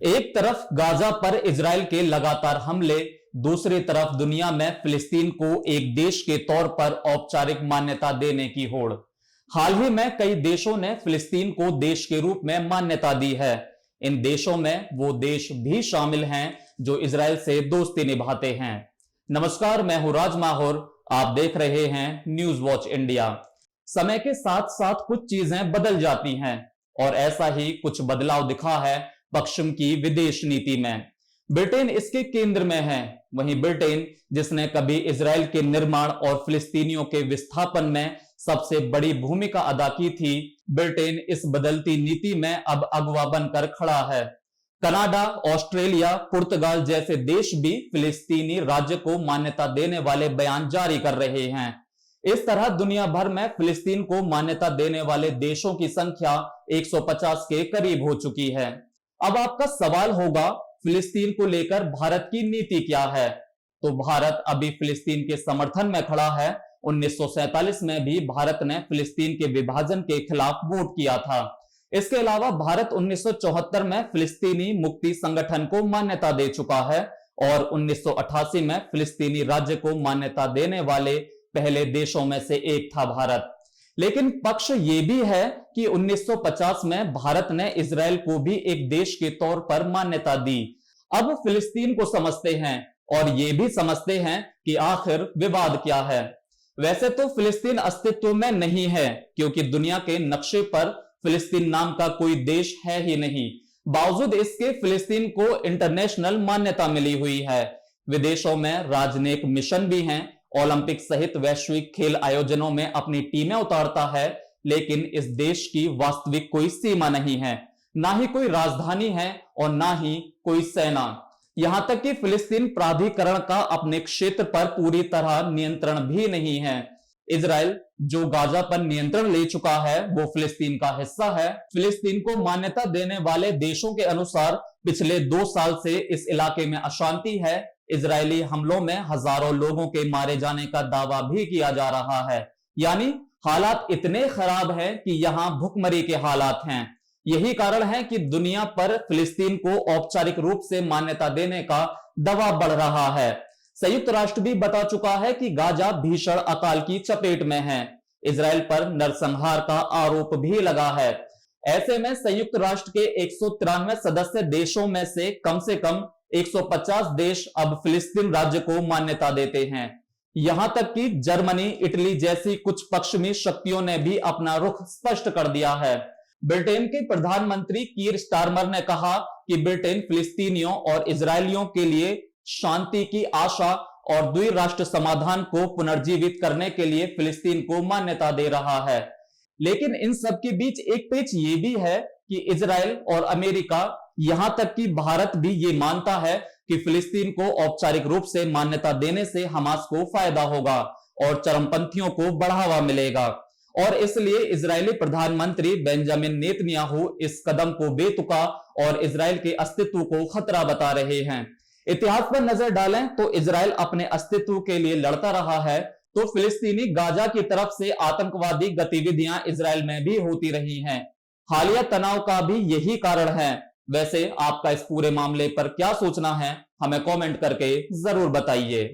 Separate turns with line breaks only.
एक तरफ गाजा पर इजराइल के लगातार हमले, दूसरी तरफ दुनिया में फिलिस्तीन को एक देश के तौर पर औपचारिक मान्यता देने की होड़। हाल ही में कई देशों ने फिलिस्तीन को देश के रूप में मान्यता दी है। इन देशों में वो देश भी शामिल हैं जो इजराइल से दोस्ती निभाते हैं। नमस्कार, मैं हूं राज माहौर, आप देख रहे हैं न्यूज वॉच इंडिया। समय के साथ साथ कुछ चीजें बदल जाती हैं और ऐसा ही कुछ बदलाव दिखा है पश्चिम की विदेश नीति में। ब्रिटेन इसके केंद्र में है। वहीं ब्रिटेन, जिसने कभी इजराइल के निर्माण और फिलिस्तीनियों के विस्थापन में सबसे बड़ी भूमिका अदा की थी, ब्रिटेन इस बदलती नीति में अब अगवा बनकर खड़ा है। कनाडा, ऑस्ट्रेलिया, पुर्तगाल जैसे देश भी फिलिस्तीनी राज्य को मान्यता देने वाले बयान जारी कर रहे हैं। इस तरह दुनिया भर में फिलिस्तीन को मान्यता देने वाले देशों की संख्या 150 के करीब हो चुकी है। अब आपका सवाल होगा, फिलिस्तीन को लेकर भारत की नीति क्या है? तो भारत अभी फिलिस्तीन के समर्थन में खड़ा है। 1947 में भी भारत ने फिलिस्तीन के विभाजन के खिलाफ वोट किया था। इसके अलावा भारत 1974 में फिलिस्तीनी मुक्ति संगठन को मान्यता दे चुका है और 1988 में फिलिस्तीनी राज्य को मान्यता देने वाले पहले देशों में से एक था भारत। लेकिन पक्ष ये भी है कि 1950 में भारत ने इजराइल को भी एक देश के तौर पर मान्यता दी। अब फिलिस्तीन को समझते हैं और ये भी समझते हैं कि आखिर विवाद क्या है। वैसे तो फिलिस्तीन अस्तित्व में नहीं है, क्योंकि दुनिया के नक्शे पर फिलिस्तीन नाम का कोई देश है ही नहीं। बावजूद इसके फिलिस्तीन को इंटरनेशनल मान्यता मिली हुई है। विदेशों में राजनयिक मिशन भी हैं, ओलंपिक सहित वैश्विक खेल आयोजनों में अपनी टीमें उतारता है, लेकिन इस देश की वास्तविक कोई सीमा नहीं है, ना ही कोई राजधानी है और ना ही कोई सेना। यहां तक कि फिलिस्तीन प्राधिकरण का अपने क्षेत्र पर पूरी तरह नियंत्रण भी नहीं है। इजराइल जो गाजा पर नियंत्रण ले चुका है वो फिलिस्तीन का हिस्सा है। फिलिस्तीन को मान्यता देने वाले देशों के अनुसार पिछले 2 साल से इस इलाके में अशांति है। इजरायली हमलों में हजारों लोगों के मारे जाने का दावा भी किया जा रहा है। यानी हालात इतने खराब हैं कि यहां भुखमरी के हालात हैं। यही कारण है कि दुनिया पर फिलिस्तीन को औपचारिक रूप से मान्यता देने का दबाव बढ़ रहा है। संयुक्त राष्ट्र भी बता चुका है कि गाजा भीषण अकाल की चपेट में है। इजराइल पर नरसंहार का आरोप भी लगा है। ऐसे में संयुक्त राष्ट्र के 193 सदस्य देशों में से कम 150 देश अब फिलिस्तीन राज्य को मान्यता देते हैं। यहां तक कि जर्मनी, इटली जैसी कुछ पश्चिमी शक्तियों ने भी अपना रुख स्पष्ट कर दिया है। ब्रिटेन के प्रधानमंत्री कीर स्टारमर ने कहा कि ब्रिटेन फिलिस्तीनियों और इजरायलियों के लिए शांति की आशा और द्विराष्ट्र समाधान को पुनर्जीवित करने के लिए फिलिस्तीन को मान्यता दे रहा है। लेकिन इन सब के बीच एक पेच ये भी है कि इजराइल और अमेरिका, यहां तक कि भारत भी ये मानता है कि फिलिस्तीन को औपचारिक रूप से मान्यता देने से हमास को फायदा होगा और चरमपंथियों को बढ़ावा मिलेगा। और इसलिए इजरायली प्रधानमंत्री बेंजामिन नेतन्याहू इस कदम को बेतुका और इजराइल के अस्तित्व को खतरा बता रहे हैं। इतिहास पर नजर डालें तो इजराइल अपने अस्तित्व के लिए लड़ता रहा है, तो फिलिस्तीनी गाजा की तरफ से आतंकवादी गतिविधियां इजराइल में भी होती रही हैं। हालिया तनाव का भी यही कारण है। वैसे आपका इस पूरे मामले पर क्या सोचना है, हमें कमेंट करके जरूर बताइए।